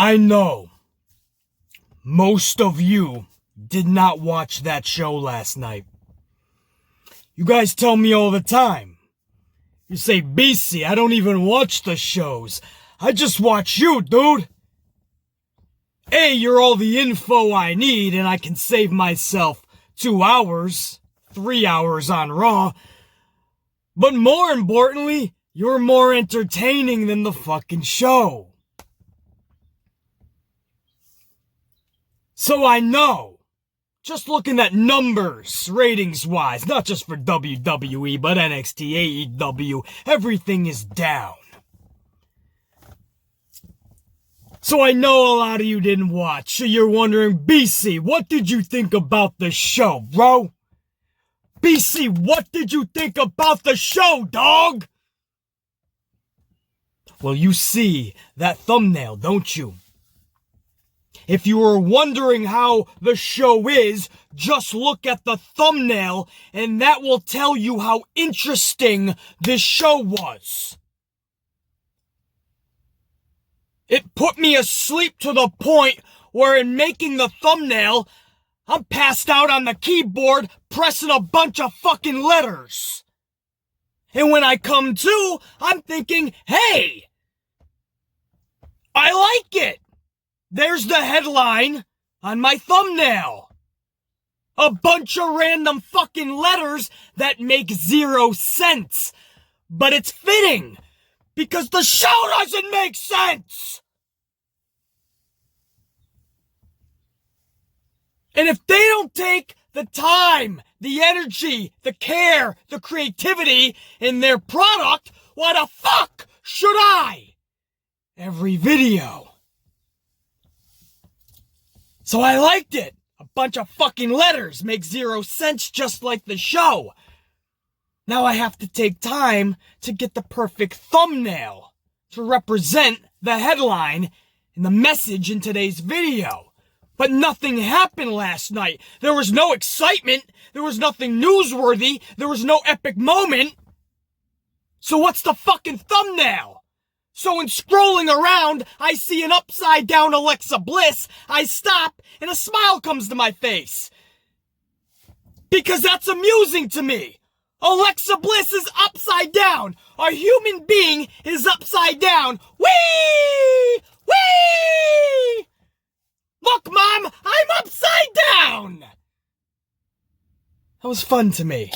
I know most of you did not watch that show last night. You guys tell me all the time. You say, BC, I don't even watch the shows. I just watch you, dude. A, you're all the info I need, and I can save myself 2 hours, 3 hours on Raw. But more importantly, you're more entertaining than the fucking show. So I know, just looking at numbers, ratings-wise, not just for WWE, but NXT, AEW, everything is down. So I know a lot of you didn't watch, so you're wondering, BC, what did you think about the show, bro? BC, what did you think about the show, dog? Well, you see that thumbnail, don't you? If you were wondering how the show is, just look at the thumbnail, and that will tell you how interesting this show was. It put me asleep to the point where in making the thumbnail, I'm passed out on the keyboard pressing a bunch of fucking letters. And when I come to, I'm thinking, hey, I like it. There's the headline on my thumbnail. A bunch of random fucking letters that make 0 sense. But it's fitting, because the show doesn't make sense. And if they don't take the time, the energy, the care, the creativity in their product, why the fuck should I? Every video. So I liked it. A bunch of fucking letters make 0 sense just like the show. Now I have to take time to get the perfect thumbnail to represent the headline and the message in today's video. But nothing happened last night. There was no excitement. There was nothing newsworthy. There was no epic moment. So what's the fucking thumbnail? So in scrolling around, I see an upside down Alexa Bliss. I stop and a smile comes to my face. Because that's amusing to me. Alexa Bliss is upside down. A human being is upside down. Whee! Whee! Look, Mom, I'm upside down! That was fun to me.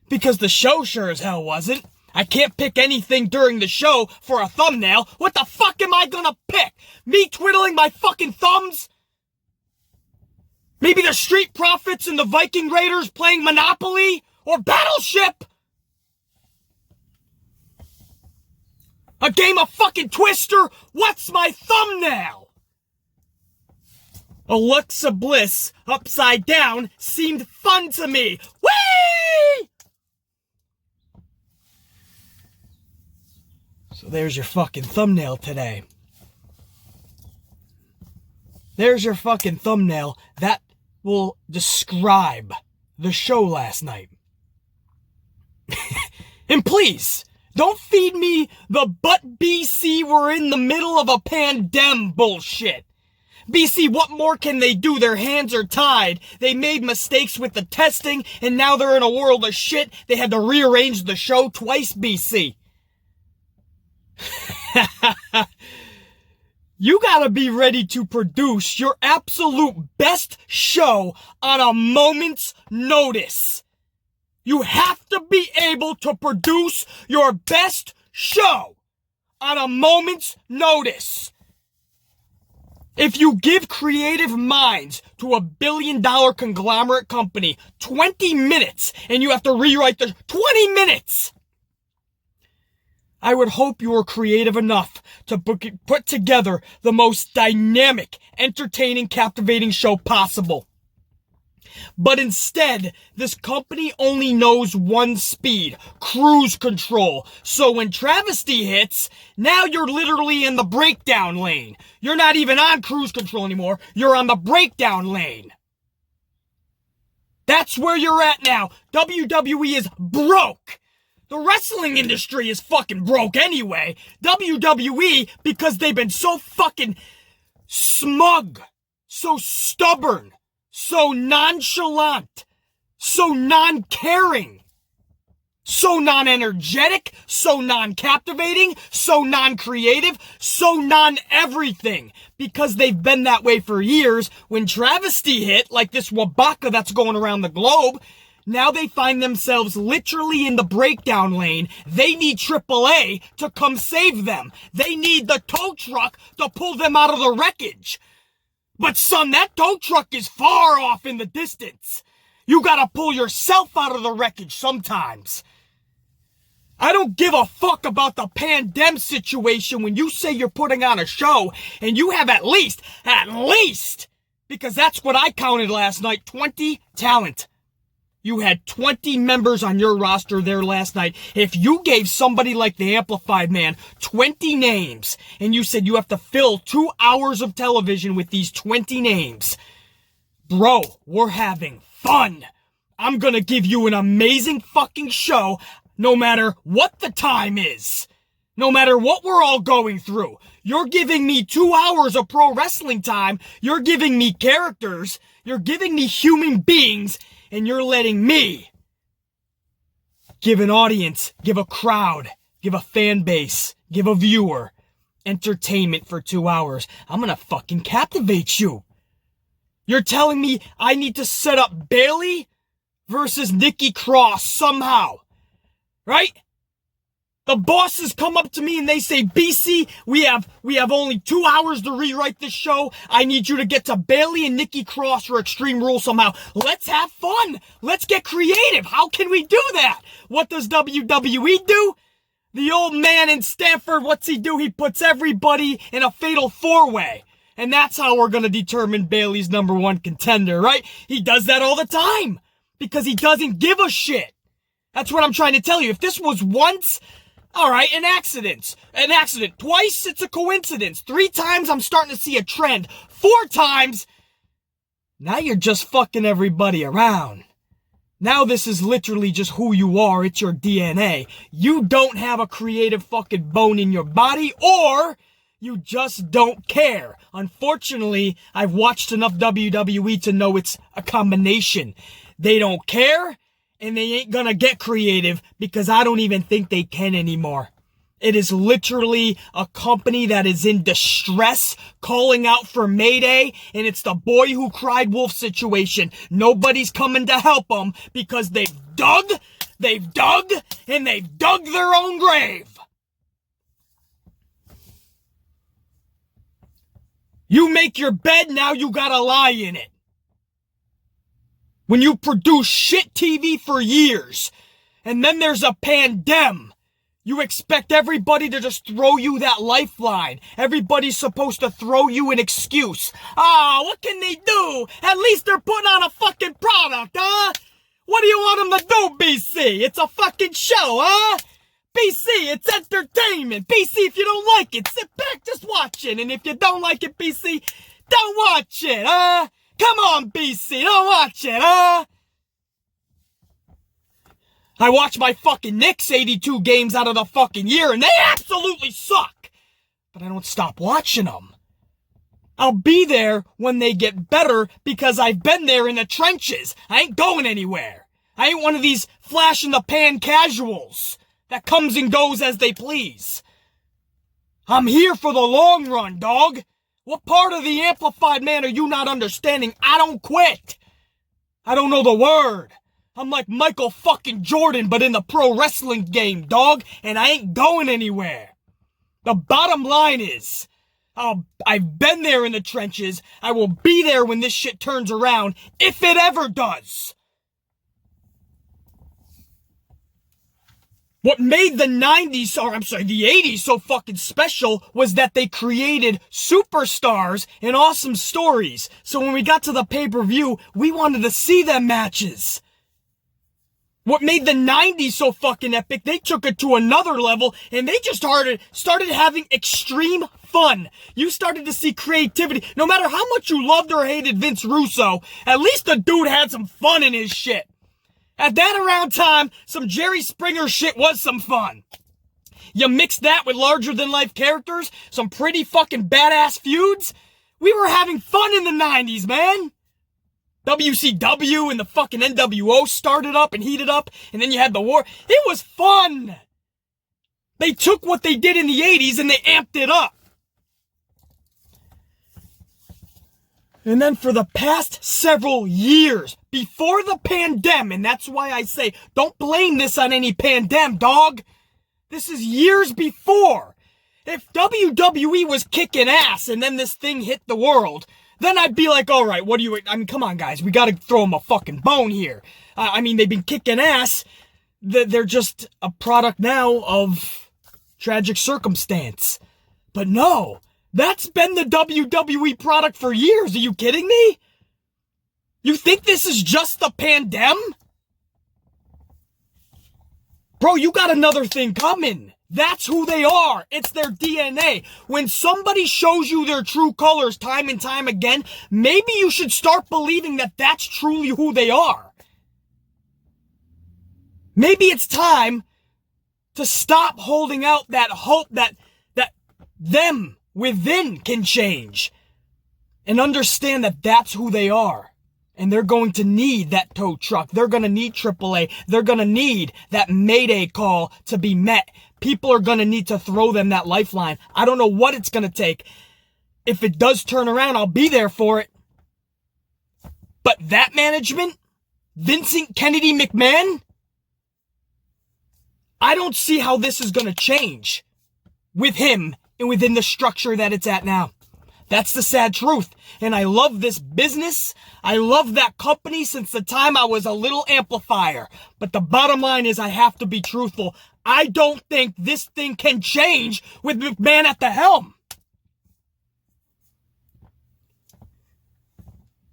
Because the show sure as hell wasn't. I can't pick anything during the show for a thumbnail. What the fuck am I gonna pick? Me twiddling my fucking thumbs? Maybe the Street Profits and the Viking Raiders playing Monopoly? Or Battleship? A game of fucking Twister? What's my thumbnail? Alexa Bliss, upside down, seemed fun to me. Whee! So there's your fucking thumbnail today. There's your fucking thumbnail. That will describe the show last night. And please, don't feed me the "but BC, we're in the middle of a pandemic" bullshit. BC, what more can they do? Their hands are tied. They made mistakes with the testing, and now they're in a world of shit. They had to rearrange the show twice, BC. You gotta be ready to produce your absolute best show on a moment's notice. You have to be able to produce your best show on a moment's notice. If you give creative minds to a billion-dollar conglomerate company 20 minutes and you have to rewrite the 20 minutes, I would hope you were creative enough to put together the most dynamic, entertaining, captivating show possible. But instead, this company only knows one speed, cruise control. So when travesty hits, now you're literally in the breakdown lane. You're not even on cruise control anymore. You're on the breakdown lane. That's where you're at now. WWE is broke. The wrestling industry is fucking broke anyway. WWE, because they've been so fucking smug, so stubborn, so nonchalant, so non-caring, so non-energetic, so non-captivating, so non-creative, so non-everything. Because they've been that way for years. When travesty hit, like this Wabaka that's going around the globe, now they find themselves literally in the breakdown lane. They need AAA to come save them. They need the tow truck to pull them out of the wreckage. But son, that tow truck is far off in the distance. You gotta pull yourself out of the wreckage sometimes. I don't give a fuck about the pandemic situation when you say you're putting on a show and you have at least, because that's what I counted last night, 20 talent. You had 20 members on your roster there last night. If you gave somebody like the Amplified Man 20 names and you said you have to fill 2 hours of television with these 20 names, bro, we're having fun. I'm gonna give you an amazing fucking show no matter what the time is. No matter what we're all going through. You're giving me 2 hours of pro wrestling time. You're giving me characters. You're giving me human beings. And you're letting me give an audience, give a crowd, give a fan base, give a viewer entertainment for 2 hours. I'm gonna fucking captivate you. You're telling me I need to set up Bayley versus Nikki Cross somehow, right? The bosses come up to me and they say, BC, we have only 2 hours to rewrite this show. I need you to get to Bayley and Nikki Cross for Extreme Rules somehow. Let's have fun. Let's get creative. How can we do that? What does WWE do? The old man in Stanford, what's he do? He puts everybody in a fatal four-way. And that's how we're going to determine Bayley's number one contender, right? He does that all the time because he doesn't give a shit. That's what I'm trying to tell you. If this was once, all right, an accident. Twice, it's a coincidence. 3 times, I'm starting to see a trend. 4 times, now you're just fucking everybody around. Now this is literally just who you are. It's your DNA. You don't have a creative fucking bone in your body, or you just don't care. Unfortunately, I've watched enough WWE to know it's a combination. They don't care, and they ain't gonna get creative because I don't even think they can anymore. It is literally a company that is in distress, calling out for Mayday, and it's the boy who cried wolf situation. Nobody's coming to help them because they've dug, and they've dug their own grave. You make your bed, now you gotta lie in it. When you produce shit TV for years, and then there's a pandemic, you expect everybody to just throw you that lifeline. Everybody's supposed to throw you an excuse. What can they do? At least they're putting on a fucking product, huh? What do you want them to do, BC? It's a fucking show, huh? BC, it's entertainment. BC, if you don't like it, sit back, just watch it. And if you don't like it, BC, don't watch it, huh? Come on, BC, don't watch it, huh? I watch my fucking Knicks 82 games out of the fucking year, and they absolutely suck. But I don't stop watching them. I'll be there when they get better because I've been there in the trenches. I ain't going anywhere. I ain't one of these flash-in-the-pan casuals that comes and goes as they please. I'm here for the long run, dog. What part of the Amplified Man are you not understanding? I don't quit. I don't know the word. I'm like Michael fucking Jordan, but in the pro wrestling game, dog, and I ain't going anywhere. The bottom line is, I've been there in the trenches. I will be there when this shit turns around, if it ever does. What made the 80s so fucking special was that they created superstars and awesome stories. So when we got to the pay-per-view, we wanted to see them matches. What made the 90s so fucking epic, they took it to another level and they just started having extreme fun. You started to see creativity. No matter how much you loved or hated Vince Russo, at least the dude had some fun in his shit. At that around time, some Jerry Springer shit was some fun. You mix that with larger than life characters, some pretty fucking badass feuds, We were having fun in the 90s, man. WCW and the fucking NWO started up and heated up, and then you had the war. It was fun. They took what they did in the 80s and they amped it up. And then for the past several years, before the pandemic, and that's why I say, don't blame this on any pandemic, dog. This is years before. If WWE was kicking ass and then this thing hit the world, then I'd be like, all right, come on, guys. We got to throw them a fucking bone here. They've been kicking ass. They're just a product now of tragic circumstance. But no, that's been the WWE product for years. Are you kidding me? You think this is just the pandemic? Bro, you got another thing coming. That's who they are. It's their DNA. When somebody shows you their true colors time and time again, maybe you should start believing that that's truly who they are. Maybe it's time to stop holding out that hope that them within can change and understand that that's who they are. And they're going to need that tow truck. They're going to need AAA. They're going to need that Mayday call to be met. People are going to need to throw them that lifeline. I don't know what it's going to take. If it does turn around, I'll be there for it. But that management, Vincent Kennedy McMahon, I don't see how this is going to change with him and within the structure that it's at now. That's the sad truth. And I love this business. I love that company since the time I was a little amplifier. But the bottom line is I have to be truthful. I don't think this thing can change with McMahon at the helm.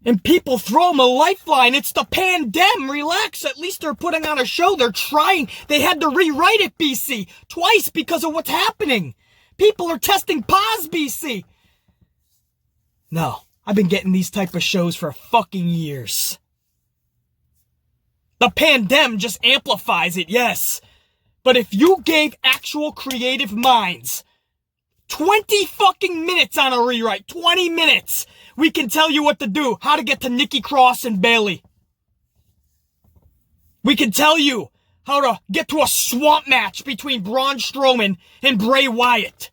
And people throw him a lifeline. It's the pandemic. Relax. At least they're putting on a show. They're trying. They had to rewrite it, BC. Twice because of what's happening. People are testing pause, BC. No, I've been getting these type of shows for fucking years. The pandemic just amplifies it, yes. But if you gave actual creative minds 20 fucking minutes on a rewrite, 20 minutes, we can tell you what to do, how to get to Nikki Cross and Bayley. We can tell you how to get to a swamp match between Braun Strowman and Bray Wyatt.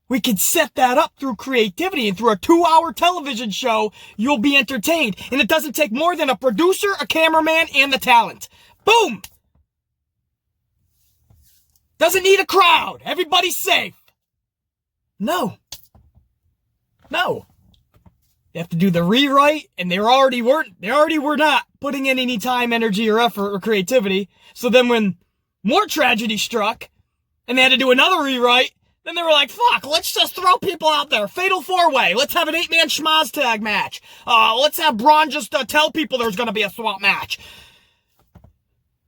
We can set that up through creativity, and through a 2-hour television show, you'll be entertained. And it doesn't take more than a producer, a cameraman, and the talent. Boom! Doesn't need a crowd. Everybody's safe. No. You have to do the rewrite, and they already were not putting in any time, energy, or effort, or creativity. So then when more tragedy struck, and they had to do another rewrite, then they were like, fuck, let's just throw people out there. Fatal 4-way. Let's have an 8-man schmoz tag match. Let's have Braun just tell people there's going to be a swamp match.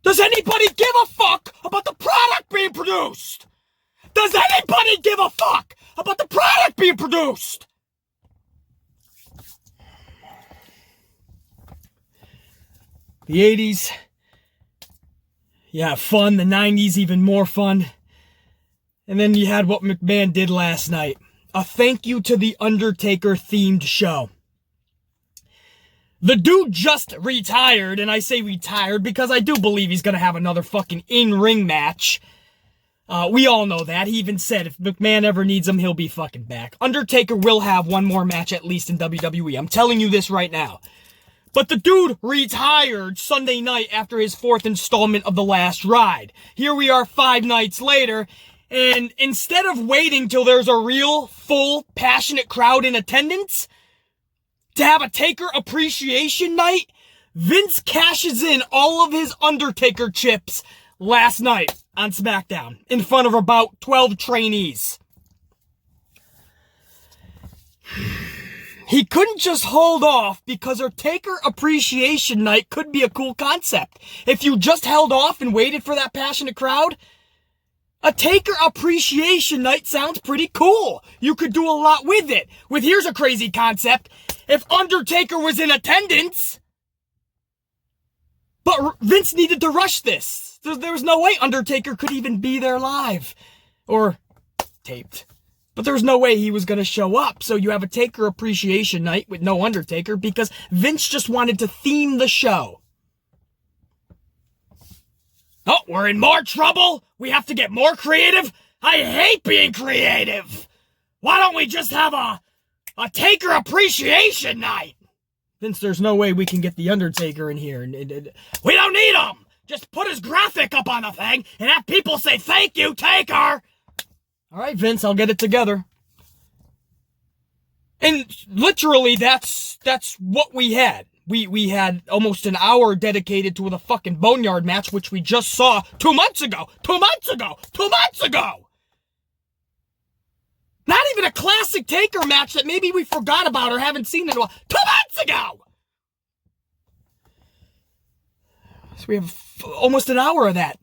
Does anybody give a fuck about the product being produced? Does anybody give a fuck about the product being produced? The 80s, yeah, fun. The 90s, even more fun. And then you had what McMahon did last night. A thank you to the Undertaker themed show. The dude just retired, and I say retired because I do believe he's going to have another fucking in-ring match. We all know that. He even said if McMahon ever needs him, he'll be fucking back. Undertaker will have one more match at least in WWE. I'm telling you this right now. But the dude retired Sunday night after his 4th installment of The Last Ride. Here we are 5 nights later, and instead of waiting till there's a real, full, passionate crowd in attendance to have a Taker appreciation night, Vince cashes in all of his Undertaker chips last night on Smackdown in front of about 12 trainees. He couldn't just hold off because a Taker appreciation night could be a cool concept. If you just held off and waited for that passionate crowd, a Taker appreciation night sounds pretty cool. You could do a lot with it. Here's a crazy concept. If Undertaker was in attendance, but Vince needed to rush this. There was no way Undertaker could even be there live. Or taped. But there's no way he was going to show up. So you have a Taker Appreciation Night with no Undertaker because Vince just wanted to theme the show. Oh, we're in more trouble? We have to get more creative? I hate being creative. Why don't we just have a Taker Appreciation Night? Vince, there's no way we can get the Undertaker in here. We don't need him. Just put his graphic up on the thing and have people say, thank you, Taker. All right, Vince, I'll get it together. And literally, that's what we had. We had almost an hour dedicated to the fucking Boneyard match, which we just saw 2 months ago. 2 months ago! 2 months ago! Not even a classic Taker match that maybe we forgot about or haven't seen in a while. 2 months ago! So we have almost an hour of that.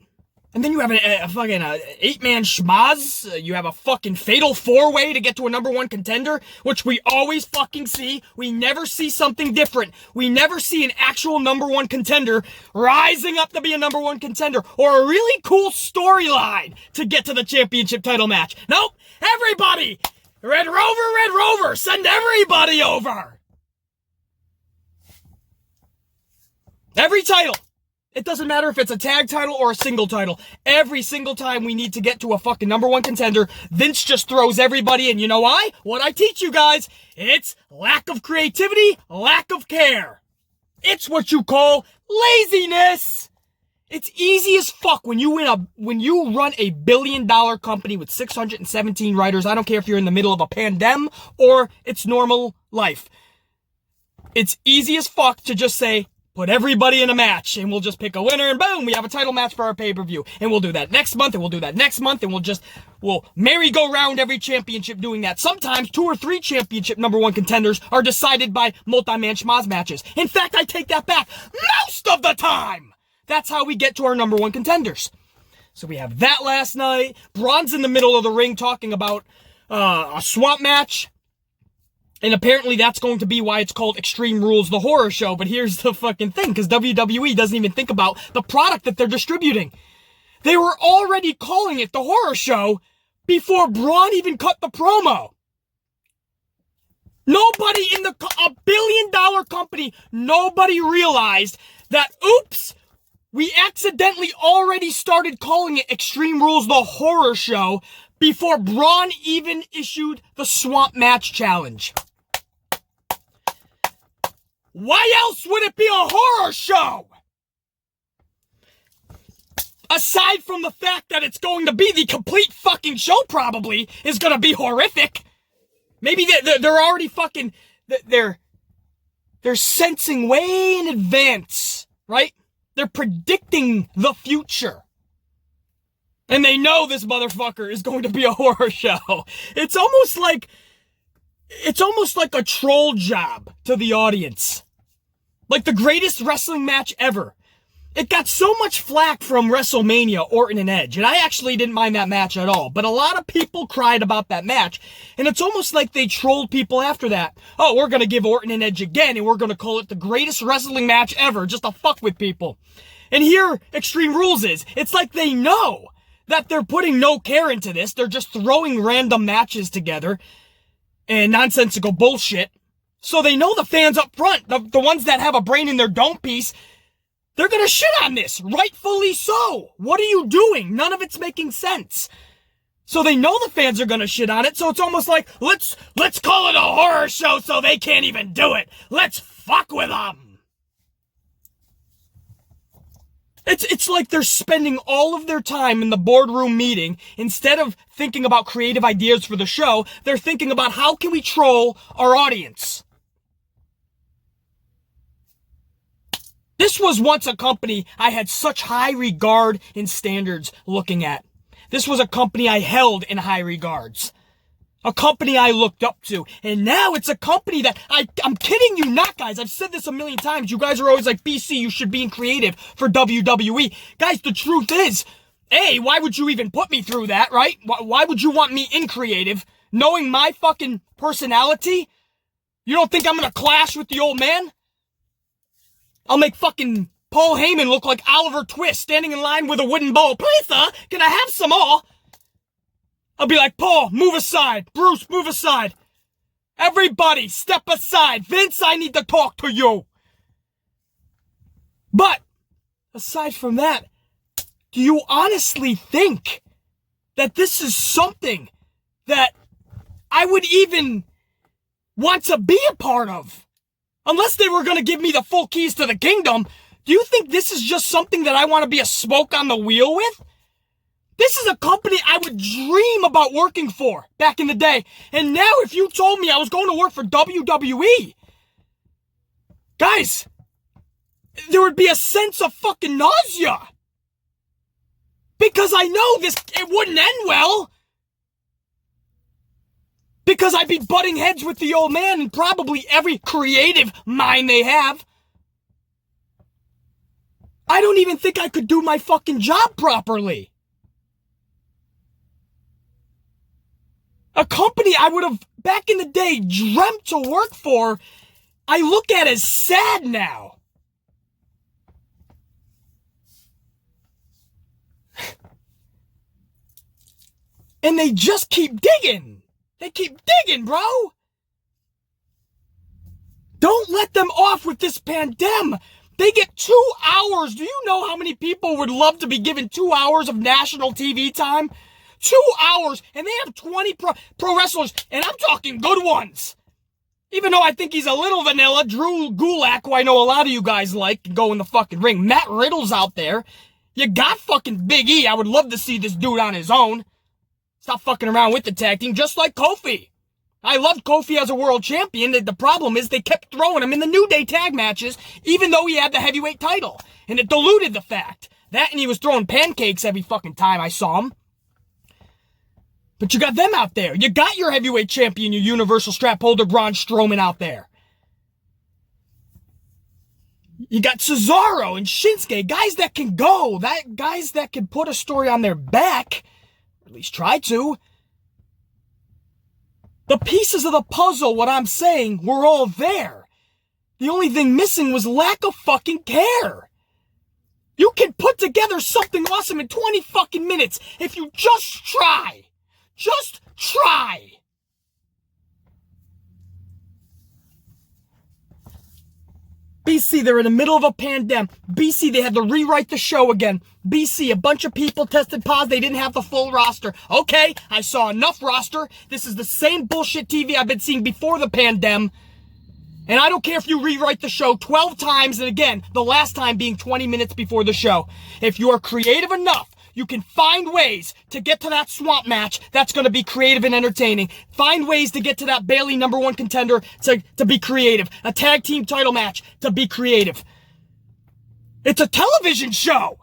And then you have a fucking 8-man schmaz. You have a fucking fatal 4-way to get to a number 1 contender, which we always fucking see. We never see something different. We never see an actual number 1 contender rising up to be a number 1 contender or a really cool storyline to get to the championship title match. Nope. Everybody! Red Rover, send everybody over! Every title. It doesn't matter if it's a tag title or a single title. Every single time we need to get to a fucking number 1 contender, Vince just throws everybody in. You know why? What I teach you guys, it's lack of creativity, lack of care. It's what you call laziness. It's easy as fuck when you run a $1 billion company with 617 writers. I don't care if you're in the middle of a pandemic or it's normal life. It's easy as fuck to just say, put everybody in a match, and we'll just pick a winner, and boom, we have a title match for our pay-per-view. And we'll do that next month, and we'll do that next month, and we'll merry-go-round every championship doing that. Sometimes 2 or 3 championship number 1 contenders are decided by multi-man schmaz matches. In fact, I take that back. Most of the time! That's how we get to our number 1 contenders. So we have that last night. Braun's in the middle of the ring talking about a swamp match. And apparently that's going to be why it's called Extreme Rules, the horror show. But here's the fucking thing, because WWE doesn't even think about the product that they're distributing. They were already calling it the horror show before Braun even cut the promo. Nobody in a $1 billion company, nobody realized that, oops, we accidentally already started calling it Extreme Rules, the horror show before Braun even issued the swamp match challenge. Why else would it be a horror show? Aside from the fact that it's going to be the complete fucking show probably is going to be horrific. Maybe they're already fucking, they're sensing way in advance, right? They're predicting the future. And they know this motherfucker is going to be a horror show. It's almost like a troll job to the audience. Like the greatest wrestling match ever. It got so much flack from WrestleMania, Orton and Edge, and I actually didn't mind that match at all. But a lot of people cried about that match, and it's almost like they trolled people after that. Oh, we're gonna give Orton and Edge again, and we're gonna call it the greatest wrestling match ever, just to fuck with people. And here, Extreme Rules is. It's like they know that they're putting no care into this. They're just throwing random matches together and nonsensical bullshit. So they know the fans up front, the ones that have a brain in their dome piece, they're gonna shit on this. Rightfully so. What are you doing? None of it's making sense. So they know the fans are gonna shit on it, so it's almost like, let's call it a horror show so they can't even do it. Let's fuck with them. It's like they're spending all of their time in the boardroom meeting. Instead of thinking about creative ideas for the show, they're thinking about how can we troll our audience. This was once a company I had such high regard and standards looking at. This was a company I held in high regards. A company I looked up to. And now it's a company that I'm kidding you not, guys. I've said this a million times. You guys are always like, BC, you should be in creative for WWE. Guys, the truth is, A, why would you even put me through that, right? Why would you want me in creative? Knowing my fucking personality? You don't think I'm gonna clash with the old man? I'll make fucking Paul Heyman look like Oliver Twist standing in line with a wooden bowl. Please, sir, can I have some more? I'll be like, Paul, move aside. Bruce, move aside. Everybody, step aside. Vince, I need to talk to you. But, aside from that, do you honestly think that this is something that I would even want to be a part of? Unless they were going to give me the full keys to the kingdom, do you think this is just something that I want to be a smoke on the wheel with? This is a company I would dream about working for back in the day. And now if you told me I was going to work for WWE, guys, there would be a sense of fucking nausea. Because I know it wouldn't end well. Because I'd be butting heads with the old man and probably every creative mind they have. I don't even think I could do my fucking job properly. A company I would have, back in the day, dreamt to work for, I look at as sad now. And they just keep digging. They keep digging, bro. Don't let them off with this pandemic. They get 2 hours. Do you know how many people would love to be given 2 hours of national TV time? 2 hours, and they have 20 pro wrestlers, and I'm talking good ones. Even though I think he's a little vanilla, Drew Gulak, who I know a lot of you guys like, can go in the fucking ring. Matt Riddle's out there. You got fucking Big E. I would love to see this dude on his own. Stop fucking around with the tag team, just like Kofi. I loved Kofi as a world champion. The problem is they kept throwing him in the New Day tag matches, even though he had the heavyweight title. And it diluted the fact. That and he was throwing pancakes every fucking time I saw him. But you got them out there. You got your heavyweight champion, your universal strap holder, Braun Strowman out there. You got Cesaro and Shinsuke, guys that can go, guys that can put a story on their back, or at least try to. The pieces of the puzzle, what I'm saying, were all there. The only thing missing was lack of fucking care. You can put together something awesome in 20 fucking minutes if you just try. Just try. BC, they're in the middle of a pandemic. BC, they had to rewrite the show again. BC, a bunch of people tested positive. They didn't have the full roster. Okay, I saw enough roster. This is the same bullshit TV I've been seeing before the pandemic. And I don't care if you rewrite the show 12 times, and again, the last time being 20 minutes before the show. If you are creative enough, you can find ways to get to that swamp match that's going to be creative and entertaining. Find ways to get to that Bayley #1 contender to be creative. A tag team title match to be creative. It's a television show.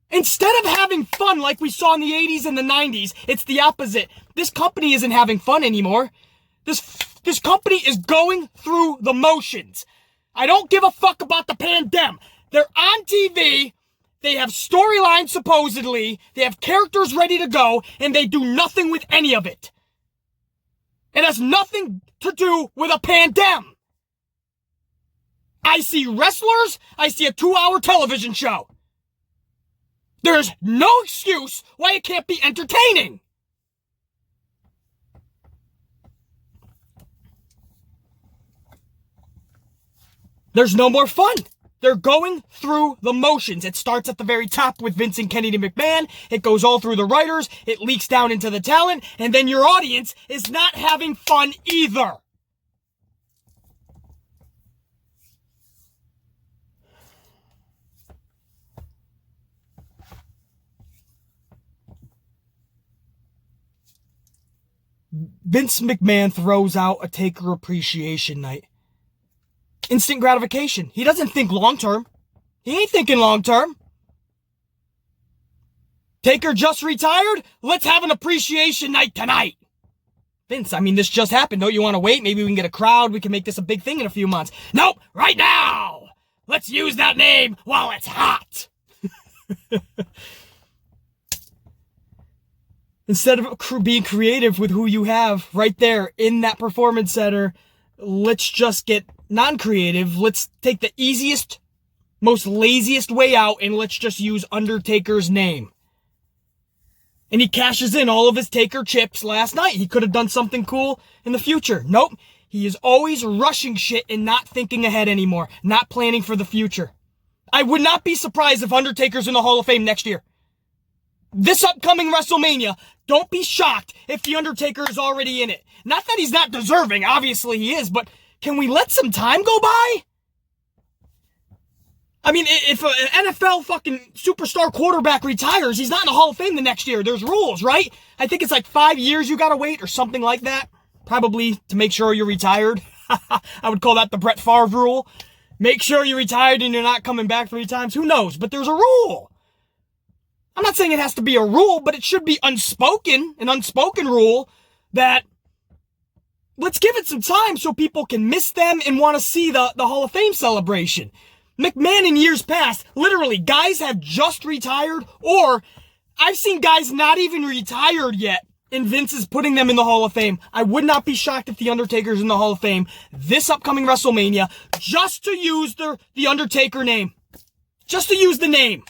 Instead of having fun like we saw in the 80s and the 90s, it's the opposite. This company isn't having fun anymore. This company is going through the motions. I don't give a fuck about the pandemic. They're on TV. They have storylines supposedly, they have characters ready to go, and they do nothing with any of it. It has nothing to do with a pandemic. I see wrestlers, I see a 2-hour television show. There's no excuse why it can't be entertaining. There's no more fun. They're going through the motions. It starts at the very top with Vince and Kennedy McMahon. It goes all through the writers. It leaks down into the talent. And then your audience is not having fun either. Vince McMahon throws out a Taker Appreciation Night. Instant gratification. He doesn't think long-term. He ain't thinking long-term. Taker just retired? Let's have an appreciation night tonight. Vince, I mean, this just happened. Don't you want to wait? Maybe we can get a crowd. We can make this a big thing in a few months. Nope, right now. Let's use that name while it's hot. Instead of being creative with who you have right there in that performance center, let's just get non-creative. Let's take the easiest, most laziest way out and let's just use Undertaker's name. And he cashes in all of his Taker chips last night. He could have done something cool in the future. Nope. He is always rushing shit and not thinking ahead anymore. Not planning for the future. I would not be surprised if Undertaker's in the Hall of Fame next year. This upcoming WrestleMania, don't be shocked if The Undertaker is already in it. Not that he's not deserving, obviously he is, but can we let some time go by? I mean, if an NFL fucking superstar quarterback retires, he's not in the Hall of Fame the next year. There's rules, right? I think it's like 5 years you gotta wait or something like that. Probably to make sure you're retired. I would call that the Brett Favre rule. Make sure you're retired and you're not coming back 3 times. Who knows? But there's a rule. I'm not saying it has to be a rule, but it should be unspoken, an unspoken rule that let's give it some time so people can miss them and want to see the Hall of Fame celebration. McMahon in years past, literally, guys have just retired, or I've seen guys not even retired yet, and Vince is putting them in the Hall of Fame. I would not be shocked if The Undertaker's in the Hall of Fame this upcoming WrestleMania, just to use the Undertaker name. Just to use the name.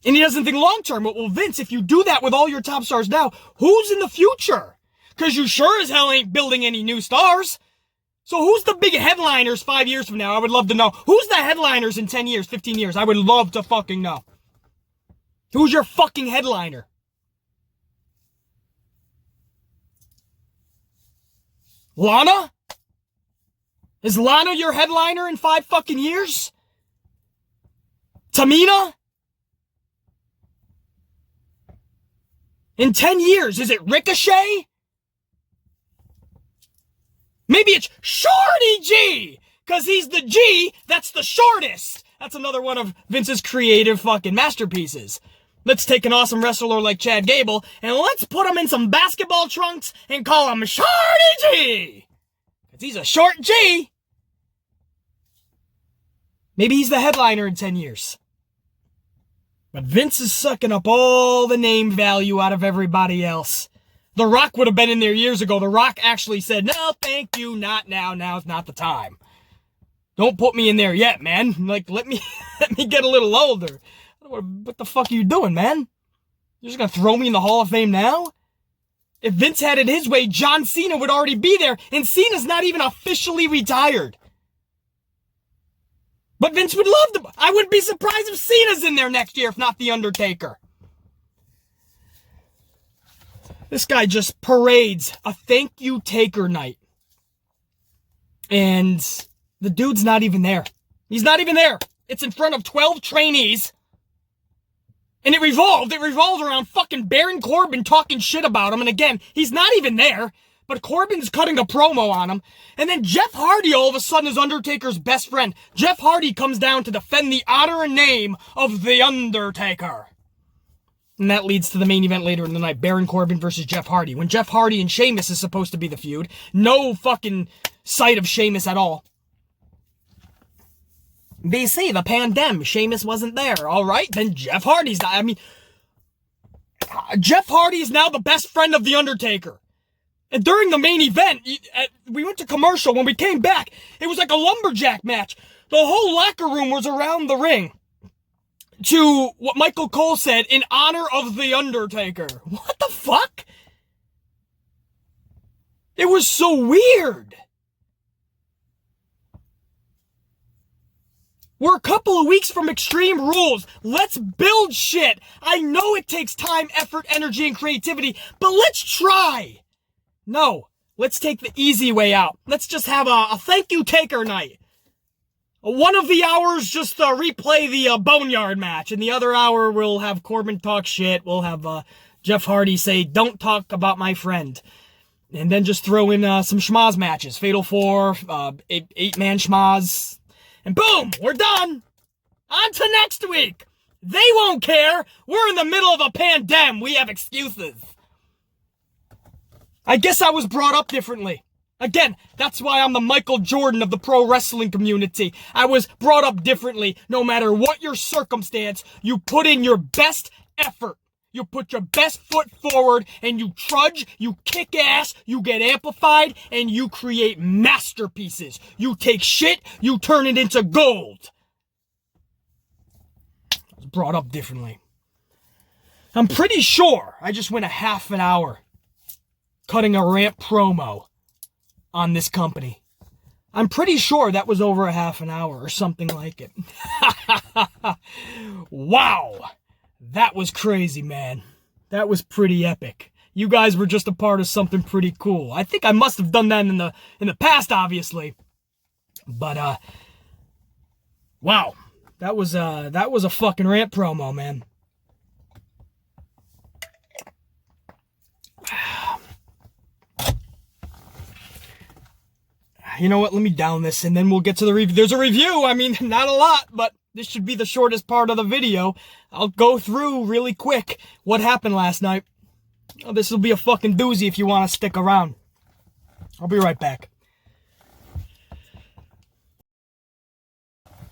And he doesn't think long-term. Well, Vince, if you do that with all your top stars now, who's in the future? Because you sure as hell ain't building any new stars. So who's the big headliners 5 years from now? I would love to know. Who's the headliners in 10 years, 15 years? I would love to fucking know. Who's your fucking headliner? Lana? Is Lana your headliner in 5 fucking years? Tamina? In 10 years, is it Ricochet? Maybe it's Shorty G, because he's the G that's the shortest. That's another one of Vince's creative fucking masterpieces. Let's take an awesome wrestler like Chad Gable, and let's put him in some basketball trunks and call him Shorty G, because he's a short G. Maybe he's the headliner in 10 years. But Vince is sucking up all the name value out of everybody else. The Rock would have been in there years ago. The Rock actually said, no, thank you, not now. Now's not the time. Don't put me in there yet, man. Like, let me get a little older. What the fuck are you doing, man? You're just gonna throw me in the Hall of Fame now? If Vince had it his way, John Cena would already be there, and Cena's not even officially retired. But Vince would love to. I wouldn't be surprised if Cena's in there next year, if not The Undertaker. This guy just parades a thank you Taker night. And the dude's not even there. He's not even there. It's in front of 12 trainees. And it revolved around fucking Baron Corbin talking shit about him. And again, he's not even there. But Corbin's cutting a promo on him. And then Jeff Hardy all of a sudden is Undertaker's best friend. Jeff Hardy comes down to defend the honor and name of The Undertaker. And that leads to the main event later in the night. Baron Corbin versus Jeff Hardy. When Jeff Hardy and Sheamus is supposed to be the feud. No fucking sight of Sheamus at all. BC, the pandemic. Sheamus wasn't there. Alright, then Jeff Hardy's... Jeff Hardy is now the best friend of The Undertaker. And during the main event, we went to commercial. When we came back, it was like a lumberjack match. The whole locker room was around the ring. To what Michael Cole said, in honor of The Undertaker. What the fuck? It was so weird. We're a couple of weeks from Extreme Rules. Let's build shit. I know it takes time, effort, energy, and creativity, but let's try. No, let's take the easy way out. Let's just have a thank you Taker night. One of the hours, just replay the Boneyard match. And the other hour, we'll have Corbin talk shit. We'll have Jeff Hardy say, don't talk about my friend. And then just throw in some schmaz matches. Fatal 4, 8-man schmaz. And boom, we're done. On to next week. They won't care. We're in the middle of a pandemic. We have excuses. I guess I was brought up differently. Again, that's why I'm the Michael Jordan of the pro wrestling community. I was brought up differently. No matter what your circumstance, you put in your best effort. You put your best foot forward and you trudge, you kick ass, you get amplified, and you create masterpieces. You take shit, you turn it into gold. I was brought up differently. I'm pretty sure I just went a half an hour cutting a rant promo on this company. I'm pretty sure that was over a half an hour or something like it. Wow. That was crazy, man. That was pretty epic. You guys were just a part of something pretty cool. I think I must have done that in the past, obviously. But wow. That was a fucking rant promo, man. You know what? Let me down this and then we'll get to the review. There's a review. I mean, not a lot, but this should be the shortest part of the video. I'll go through really quick what happened last night. Oh, this will be a fucking doozy if you want to stick around. I'll be right back.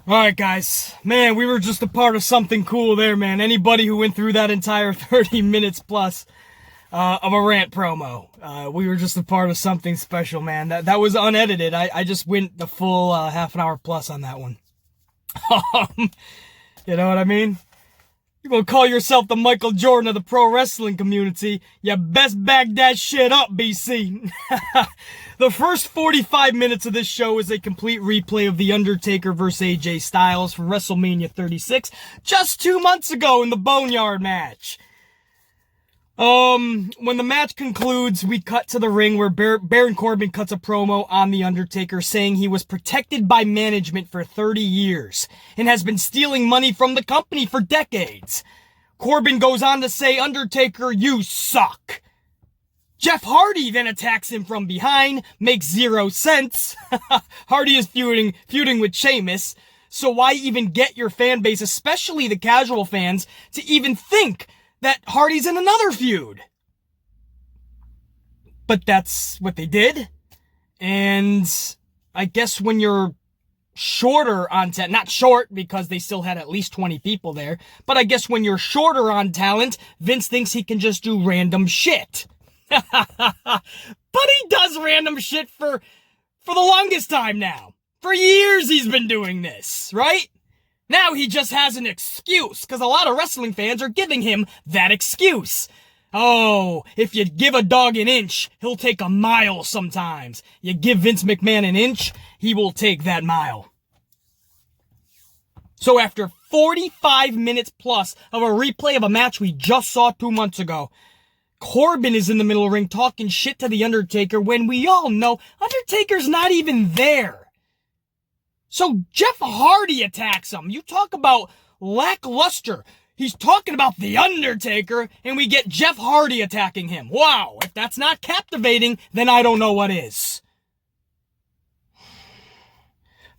Alright, guys. Man, we were just a part of something cool there, man. Anybody who went through that entire 30 minutes plus of a rant promo. We were just a part of something special, man. That was unedited. I just went the full half an hour plus on that one. You know what I mean? You're gonna call yourself the Michael Jordan of the pro wrestling community. You best back that shit up, BC. The first 45 minutes of this show is a complete replay of The Undertaker vs. AJ Styles from WrestleMania 36, just 2 months ago in the Boneyard match. When the match concludes, we cut to the ring where Baron Corbin cuts a promo on The Undertaker saying he was protected by management for 30 years and has been stealing money from the company for decades. Corbin goes on to say, "Undertaker, you suck." Jeff Hardy then attacks him from behind, makes zero sense. Hardy is feuding with Sheamus, so why even get your fan base, especially the casual fans, to even think that Hardy's in another feud? But that's what they did. And I guess when you're shorter on talent, not short because they still had at least 20 people there, but I guess when you're shorter on talent, Vince thinks he can just do random shit. But he does random shit for the longest time now. For years he's been doing this, right? Now he just has an excuse, because a lot of wrestling fans are giving him that excuse. Oh, if you give a dog an inch, he'll take a mile sometimes. You give Vince McMahon an inch, he will take that mile. So after 45 minutes plus of a replay of a match we just saw 2 months ago, Corbin is in the middle of the ring talking shit to The Undertaker when we all know Undertaker's not even there. So Jeff Hardy attacks him. You talk about lackluster. He's talking about The Undertaker, and we get Jeff Hardy attacking him. Wow, if that's not captivating, then I don't know what is.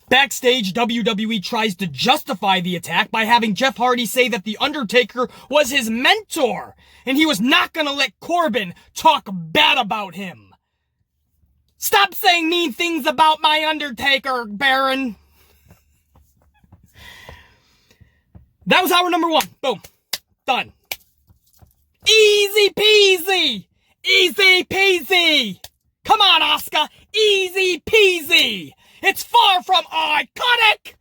Backstage, WWE tries to justify the attack by having Jeff Hardy say that The Undertaker was his mentor, and he was not going to let Corbin talk bad about him. Stop saying mean things about my Undertaker, Baron. That was hour number 1. Boom. Done. Easy peasy. Easy peasy. Come on, Asuka. Easy peasy. It's far from iconic.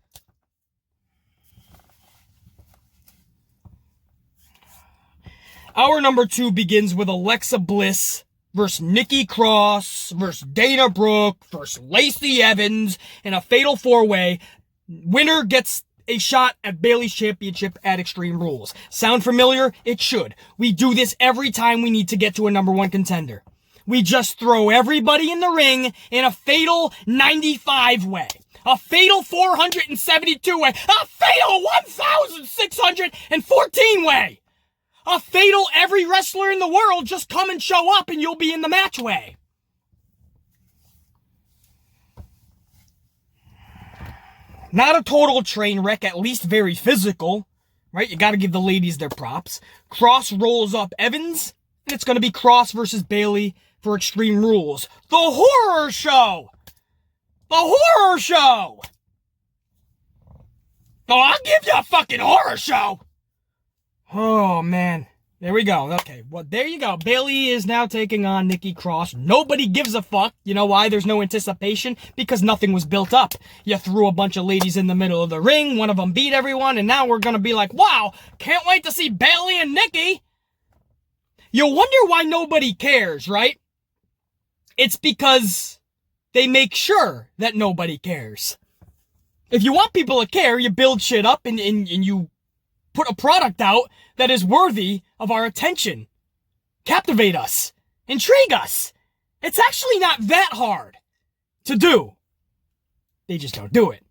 Hour number 2 begins with Alexa Bliss versus Nikki Cross versus Dana Brooke versus Lacey Evans in a fatal 4-way. Winner gets a shot at Bayley's championship at Extreme Rules. Sound familiar? It should. We do this every time we need to get to a number 1 contender. We just throw everybody in the ring in a fatal 95 way. A fatal 472 way. A fatal 1,614 way. A fatal every wrestler in the world just come and show up and you'll be in the match way. Not a total train wreck, at least very physical, right? You gotta give the ladies their props. Cross rolls up Evans, and it's gonna be Cross versus Bayley for Extreme Rules. The horror show! The horror show! Oh, I'll give you a fucking horror show! Oh, man. There we go. Okay, well, there you go. Bayley is now taking on Nikki Cross. Nobody gives a fuck. You know why? There's no anticipation. Because nothing was built up. You threw a bunch of ladies in the middle of the ring. One of them beat everyone. And now we're going to be like, wow, can't wait to see Bayley and Nikki. You'll wonder why nobody cares, right? It's because they make sure that nobody cares. If you want people to care, you build shit up and you put a product out that is worthy of our attention. Captivate us. Intrigue us. It's actually not that hard to do. They just don't do it.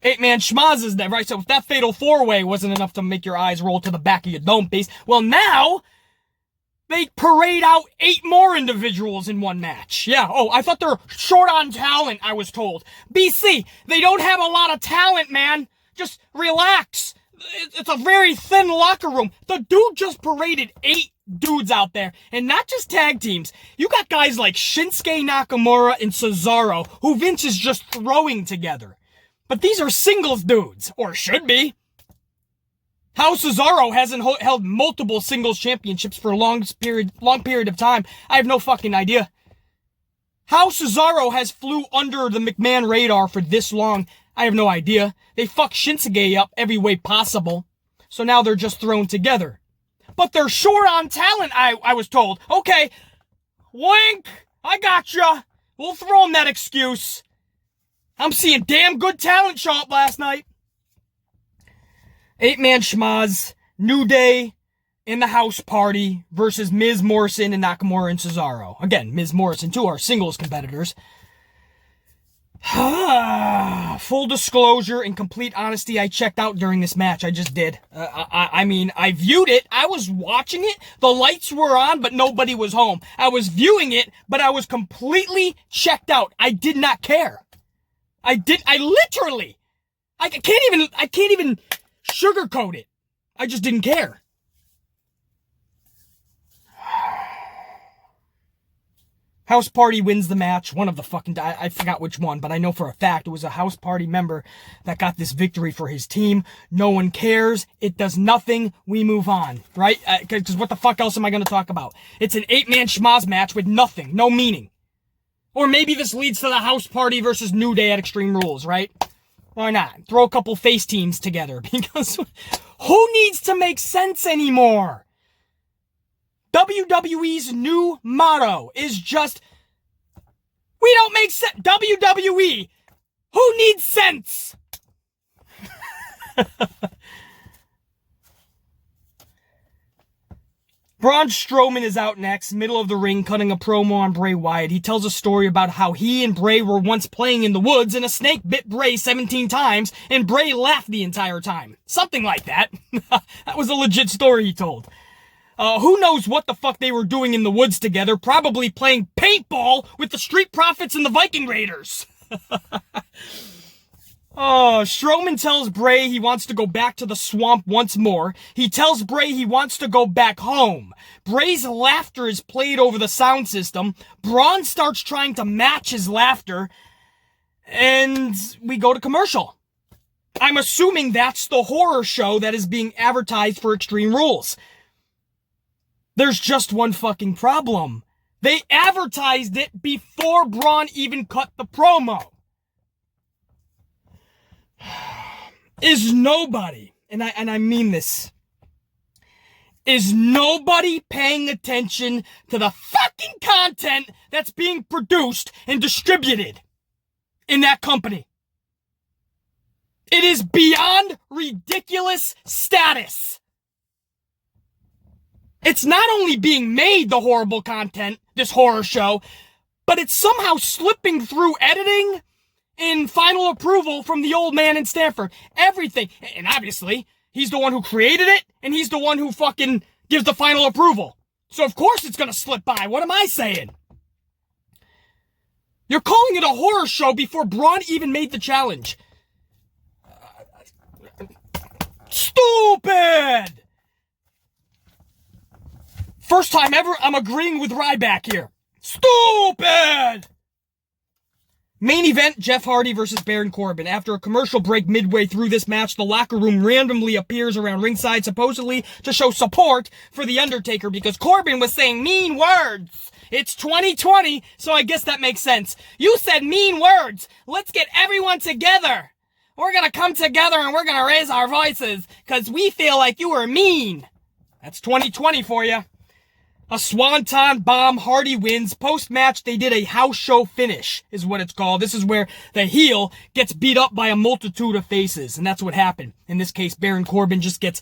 8-man schmaz is that, right? So if that fatal 4-way wasn't enough to make your eyes roll to the back of your dome piece, well now they parade out 8 more individuals in one match. Yeah, I thought they're short on talent, I was told. BC, they don't have a lot of talent, man. Just relax. It's a very thin locker room. The dude just paraded 8 dudes out there, and not just tag teams. You got guys like Shinsuke Nakamura and Cesaro, who Vince is just throwing together. But these are singles dudes, or should be. How Cesaro hasn't held multiple singles championships for a long period of time, I have no fucking idea. How Cesaro has flew under the McMahon radar for this long, I have no idea. They fuck Shinsuke up every way possible, so now they're just thrown together. But they're short on talent, I was told. Okay, wink, I gotcha. We'll throw them that excuse. I'm seeing damn good talent show up last night. 8-man schmaz, New Day in the House Party versus Miz, Morrison, and Nakamura and Cesaro. Again, Miz, Morrison, 2 are singles competitors. Full disclosure and complete honesty, I checked out during this match. I just did. I mean, I viewed it. I was watching it. The lights were on, but nobody was home. I was viewing it, but I was completely checked out. I did not care. I can't even sugarcoat it. I just didn't care. House Party wins the match. One of the I forgot which one, but I know for a fact it was a House Party member that got this victory for his team. No one cares. It does nothing. We move on, right? Because what the fuck else am I going to talk about? It's an 8-man schmaz match with nothing, no meaning. Or maybe this leads to the House Party versus New Day at Extreme Rules, right? Why not? Throw a couple face teams together, because who needs to make sense anymore? WWE's new motto is just, we don't make sense. WWE, who needs sense? Braun Strowman is out next, middle of the ring, cutting a promo on Bray Wyatt. He tells a story about how he and Bray were once playing in the woods and a snake bit Bray 17 times and Bray laughed the entire time. Something like that. That was a legit story he told. Who knows what the fuck they were doing in the woods together, probably playing paintball with the Street Profits and the Viking Raiders. Strowman tells Bray he wants to go back to the swamp once more. He tells Bray he wants to go back home. Bray's laughter is played over the sound system. Braun starts trying to match his laughter. And we go to commercial. I'm assuming that's the horror show that is being advertised for Extreme Rules. There's just one fucking problem. They advertised it before Braun even cut the promo. Is nobody, and I mean this, is nobody paying attention to the fucking content that's being produced and distributed in that company? It is beyond ridiculous status. It's not only being made the horrible content, this horror show, but it's somehow slipping through editing and final approval from the old man in Stanford. Everything. And obviously, he's the one who created it, and he's the one who fucking gives the final approval. So of course it's gonna slip by. What am I saying? You're calling it a horror show before Braun even made the challenge. Stupid! First time ever, I'm agreeing with Ryback here. Stupid! Main event, Jeff Hardy versus Baron Corbin. After a commercial break midway through this match, the locker room randomly appears around ringside, supposedly to show support for The Undertaker because Corbin was saying mean words. It's 2020, so I guess that makes sense. You said mean words. Let's get everyone together. We're gonna come together and we're gonna raise our voices because we feel like you were mean. That's 2020 for you. A swanton bomb, Hardy wins. Post-match, they did a house show finish, is what it's called. This is where the heel gets beat up by a multitude of faces, and that's what happened. In this case, Baron Corbin just gets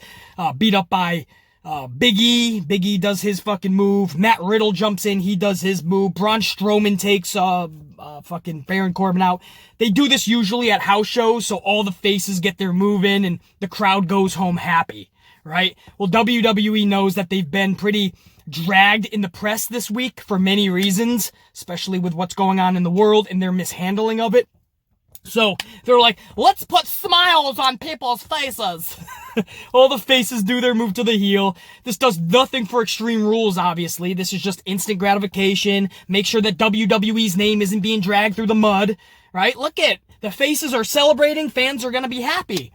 beat up by Big E. Big E does his fucking move. Matt Riddle jumps in, he does his move. Braun Strowman takes fucking Baron Corbin out. They do this usually at house shows, so all the faces get their move in, and the crowd goes home happy, right? Well, WWE knows that they've been pretty dragged in the press this week for many reasons, especially with what's going on in the world and their mishandling of it. So they're like, let's put smiles on people's faces. All the faces do their move to the heel. This does nothing for Extreme Rules, obviously. This is just instant gratification. Make sure that WWE's name isn't being dragged through the mud, right? Look at, the faces are celebrating. Fans are going to be happy.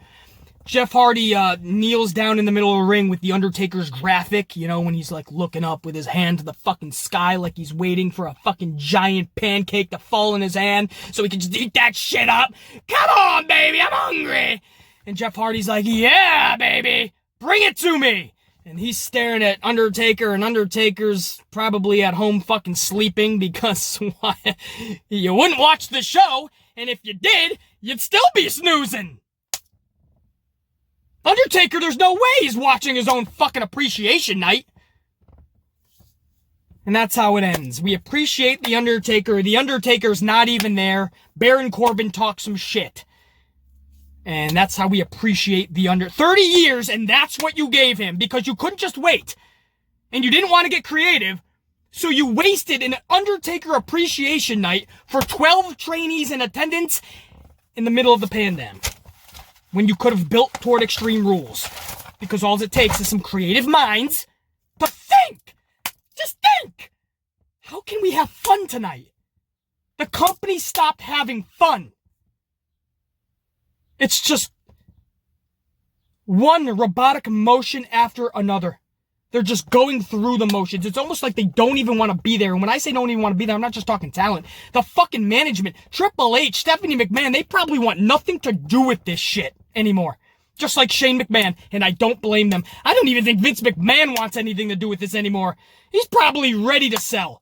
Jeff Hardy kneels down in the middle of the ring with the Undertaker's graphic, you know, when he's like looking up with his hand to the fucking sky like he's waiting for a fucking giant pancake to fall in his hand so he can just eat that shit up. Come on, baby, I'm hungry. And Jeff Hardy's like, yeah, baby, bring it to me. And he's staring at Undertaker, and Undertaker's probably at home fucking sleeping because why? You wouldn't watch the show, and if you did, you'd still be snoozing. Undertaker, there's no way he's watching his own fucking appreciation night. And that's how it ends. We appreciate the Undertaker. The Undertaker's not even there. Baron Corbin talks some shit. And that's how we appreciate the 30 years, and that's what you gave him, because you couldn't just wait. And you didn't want to get creative, so you wasted an Undertaker appreciation night for 12 trainees in attendance in the middle of the pandemic, when you could have built toward Extreme Rules. Because all it takes is some creative minds to think. Just think. How can we have fun tonight? The company stopped having fun. It's just one robotic motion after another. They're just going through the motions. It's almost like they don't even want to be there. And when I say don't even want to be there, I'm not just talking talent. The fucking management, Triple H, Stephanie McMahon, they probably want nothing to do with this shit anymore. Just like Shane McMahon, and I don't blame them. I don't even think Vince McMahon wants anything to do with this anymore. He's probably ready to sell.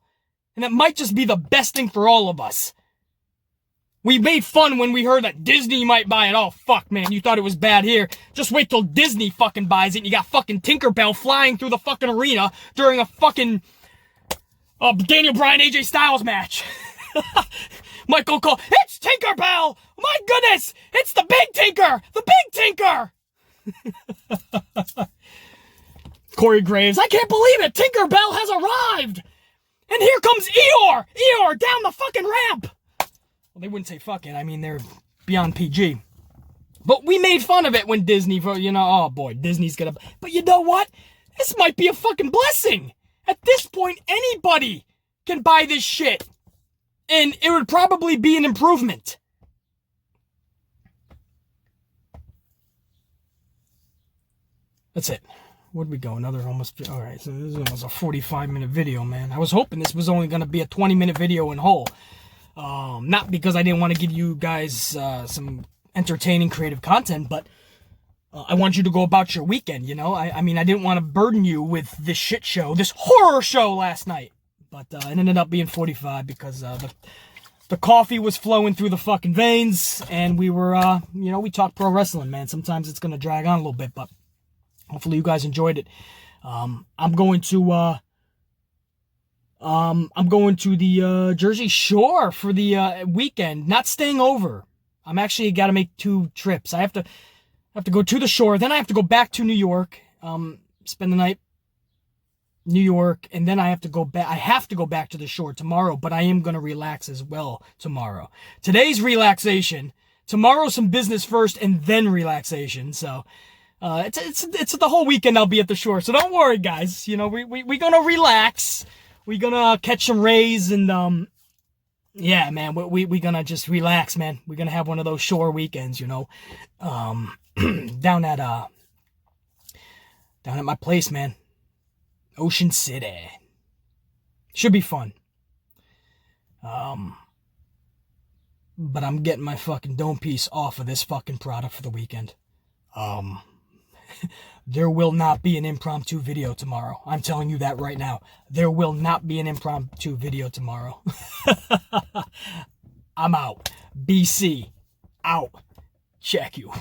And that might just be the best thing for all of us. We made fun when we heard that Disney might buy it. Oh, fuck, man, you thought it was bad here. Just wait till Disney fucking buys it and you got fucking Tinkerbell flying through the fucking arena during a fucking Daniel Bryan AJ Styles match. Michael Cole, it's Tinkerbell! My goodness! It's the big Tinker! The big Tinker! Corey Graves, I can't believe it! Tinkerbell has arrived! And here comes Eeyore! Eeyore down the fucking ramp! Well, they wouldn't say fucking, I mean, they're beyond PG. But we made fun of it when Disney, you know, oh boy, Disney's gonna... But you know what? This might be a fucking blessing! At this point, anybody can buy this shit. And it would probably be an improvement. That's it. Where'd we go? Another almost... Alright, so this is almost a 45-minute video, man. I was hoping this was only going to be a 20-minute video in whole. Not because I didn't want to give you guys some entertaining, creative content, but I want you to go about your weekend, you know? I mean, I didn't want to burden you with this shit show, this horror show last night. But it ended up being 45 because the coffee was flowing through the fucking veins, and we were, you know, we talked pro wrestling, man. Sometimes it's going to drag on a little bit, but hopefully you guys enjoyed it. I'm going to the Jersey Shore for the weekend, not staying over. I'm actually got to make 2 trips. I have to go to the shore, then I have to go back to New York, spend the night New York, and then I have to go back. I have to go back to the shore tomorrow, but I am going to relax as well tomorrow. Today's relaxation, tomorrow some business first, and then relaxation. So it's the whole weekend I'll be at the shore. So don't worry, guys. You know, we gonna relax. We gonna catch some rays, and yeah, man, we gonna just relax, man. We're gonna have one of those shore weekends, you know, down at my place, man. Ocean City. Should be fun. But I'm getting my fucking dome piece off of this fucking product for the weekend. There will not be an impromptu video tomorrow. I'm telling you that right now. There will not be an impromptu video tomorrow. I'm out. BC, out. Check you.